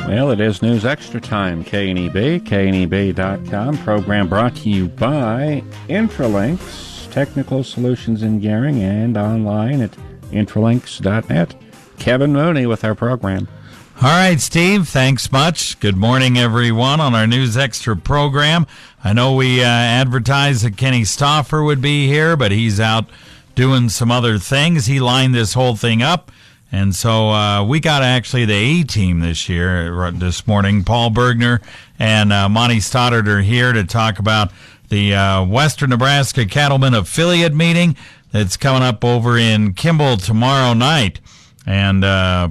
Well, it is News Extra time, KNEB, KNEB.com. Program brought to you by Intralinks, technical solutions in gearing, and online at intralinks.net. Kevin Mooney with our program. All right, Steve, thanks much. Good morning, everyone, on our News Extra program. I know we advertised that Kenny Stauffer would be here, but he's out doing some other things. He lined this whole thing up. And so we got actually the A-team this morning. Paul Burgner and Monty Stoddard are here to talk about the Western Nebraska Cattlemen Affiliate meeting that's coming up over in Kimball tomorrow night. And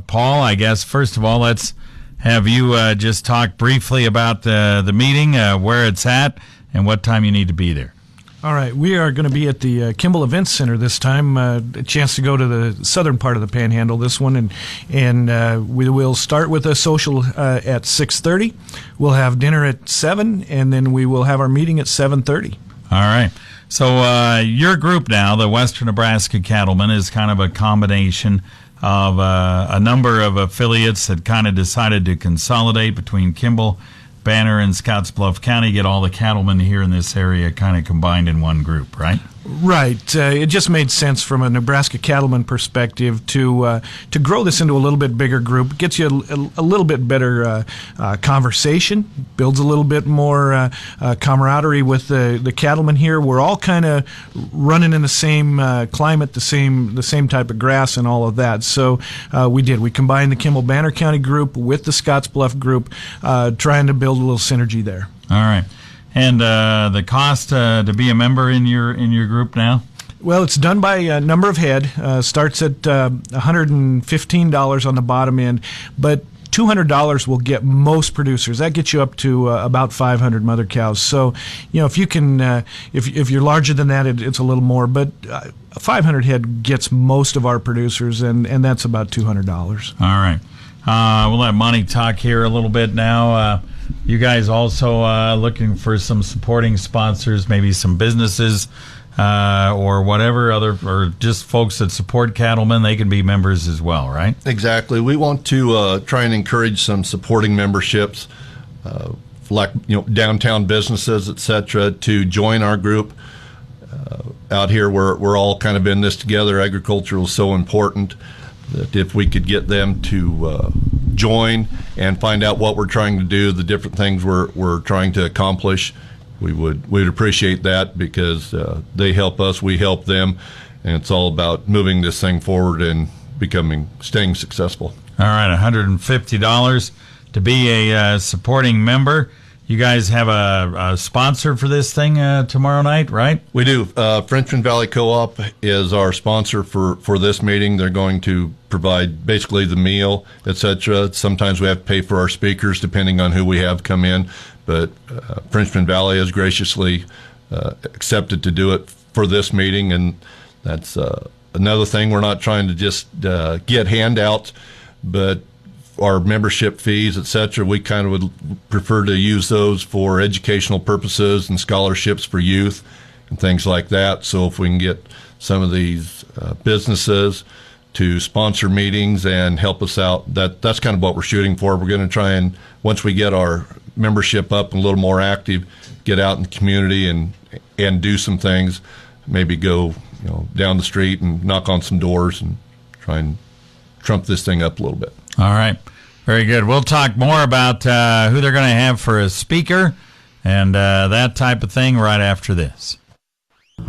Paul, I guess, first of all, let's have you just talk briefly about the meeting, where it's at, and what time you need to be there. All right, we are going to be at the Kimball Events Center this time. A chance to go to the southern part of the Panhandle this one, and we will start with a social at 6:30. We'll have dinner at 7, and then we will have our meeting at 7:30. All right. So your group now, the Western Nebraska Cattlemen, is kind of a combination of a number of affiliates that kind of decided to consolidate between Kimball, Banner, and Scottsbluff County, get all the cattlemen here in this area kind of combined in one group, right? Right. It just made sense from a Nebraska cattleman perspective to grow this into a little bit bigger group. It gets you a little bit better conversation, builds a little bit more camaraderie with the cattlemen here. We're all kind of running in the same climate, the same type of grass and all of that. So we combined the Kimball Banner County group with the Scottsbluff group, trying to build a little synergy there. All right. And the cost to be a member in your group now? Well, it's done by number of head. Starts at $115 on the bottom end, but $200 will get most producers. That gets you up to about 500 mother cows. So, if you can, if you're larger than that, it's a little more. But 500 head gets most of our producers, and that's about $200. All right. We'll let Monty talk here a little bit now. You guys also looking for some supporting sponsors, maybe some businesses or whatever or just folks that support cattlemen. They can be members as well, right? Exactly. We want to try and encourage some supporting memberships, like downtown businesses, etc., to join our group. Out here, we're all kind of in this together. Agriculture is so important that if we could get them to join and find out what we're trying to do, the different things we're trying to accomplish, we'd appreciate that, because they help us, we help them, and it's all about moving this thing forward and staying successful. All right, $150 to be a supporting member. You guys have a sponsor for this thing tomorrow night, right? We do. Frenchman Valley Co-op is our sponsor for this meeting. They're going to provide basically the meal, etc. Sometimes we have to pay for our speakers depending on who we have come in, but Frenchman Valley has graciously accepted to do it for this meeting, and that's another thing. We're not trying to just get handouts, but our membership fees, etc., we kind of would prefer to use those for educational purposes and scholarships for youth and things like that. So if we can get some of these businesses to sponsor meetings and help us out, that's kind of what we're shooting for. We're going to try and, once we get our membership up and a little more active, get out in the community and do some things, maybe go down the street and knock on some doors and try and trump this thing up a little bit. All right. Very good. We'll talk more about who they're going to have for a speaker and that type of thing right after this.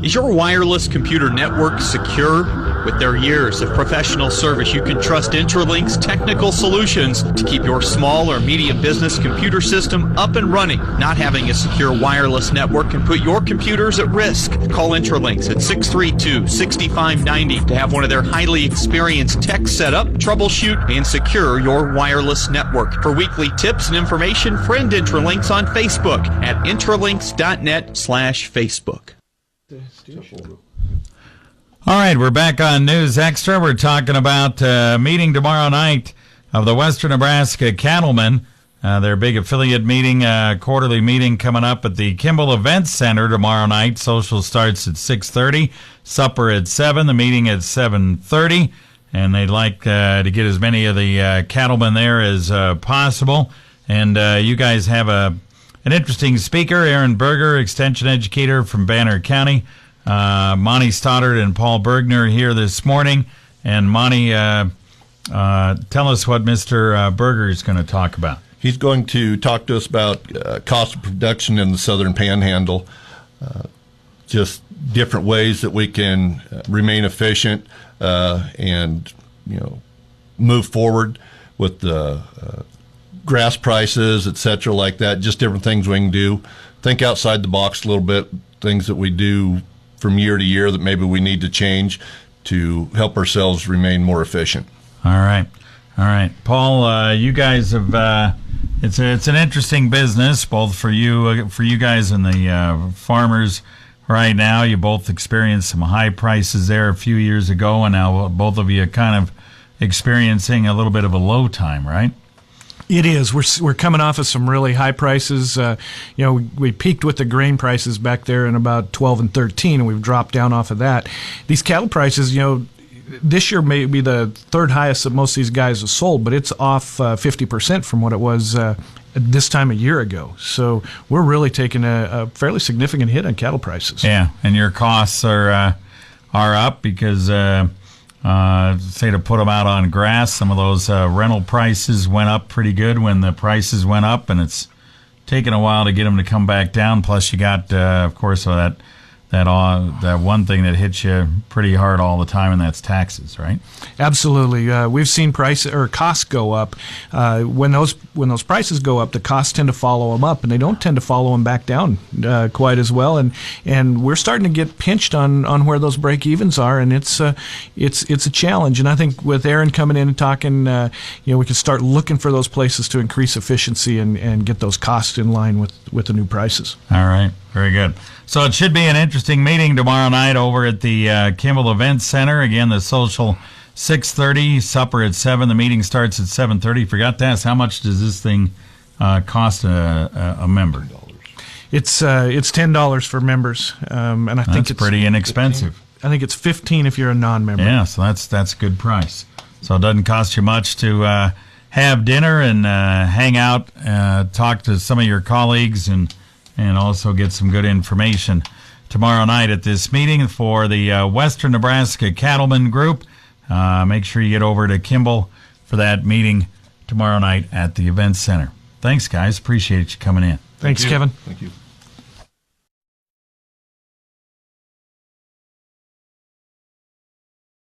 Is your wireless computer network secure? With their years of professional service, you can trust Intralinks Technical Solutions to keep your small or medium business computer system up and running. Not having a secure wireless network can put your computers at risk. Call Intralinks at 632-6590 to have one of their highly experienced techs set up, troubleshoot, and secure your wireless network. For weekly tips and information, friend Intralinks on Facebook at intralinks.net/Facebook. All right, we're back on News Extra. We're talking about meeting tomorrow night of the Western Nebraska Cattlemen. Their big affiliate meeting, quarterly meeting coming up at the Kimball Events Center tomorrow night. Social starts at 6:30, supper at 7, the meeting at 7:30. and they'd like to get as many of the cattlemen there as possible. And you guys have an interesting speaker, Aaron Berger, extension educator from Banner County. Monty Stoddard and Paul Burgner here this morning. And Monty, tell us what Mr. Berger is going to talk about. He's going to talk to us about cost of production in the Southern Panhandle, just different ways that we can remain efficient and move forward with the grass prices, et cetera, like that. Just different things we can do. Think outside the box a little bit. Things that we do from year to year that maybe we need to change to help ourselves remain more efficient. All right. Paul, you guys have it's an interesting business, both for you guys and the farmers right now. You both experienced some high prices there a few years ago, and now both of you are kind of experiencing a little bit of a low time, right? It is. We're coming off of some really high prices. We peaked with the grain prices back there in about 12 and 13, and we've dropped down off of that. These cattle prices, this year may be the third highest that most of these guys have sold, but it's off 50% from what it was this time a year ago. So we're really taking a fairly significant hit on cattle prices. Yeah, and your costs are up because, say, to put them out on grass, some of those rental prices went up pretty good when the prices went up, and it's taken a while to get them to come back down. Plus, you got, of course, that one thing that hits you pretty hard all the time, and that's taxes, right? Absolutely. We've seen costs go up. When those prices go up, the costs tend to follow them up, and they don't tend to follow them back down quite as well. And we're starting to get pinched on where those break evens are, and it's a challenge. And I think with Aaron coming in and talking, we can start looking for those places to increase efficiency and get those costs in line with the new prices. All right. Very good. So it should be an interesting meeting tomorrow night over at the Kimball Event Center. Again, the social 6:30, supper at 7. The meeting starts at 7:30. Forgot to ask, how much does this thing cost a member? It's $10 for members, and I think it's pretty inexpensive. 15. I think it's $15 if you're a non-member. Yeah, so that's a good price. So it doesn't cost you much to have dinner and hang out, talk to some of your colleagues, and also get some good information tomorrow night at this meeting for the Western Nebraska Cattlemen Group. Make sure you get over to Kimball for that meeting tomorrow night at the Event Center. Thanks, guys. Appreciate you coming in. Thanks, Kevin. Thank you.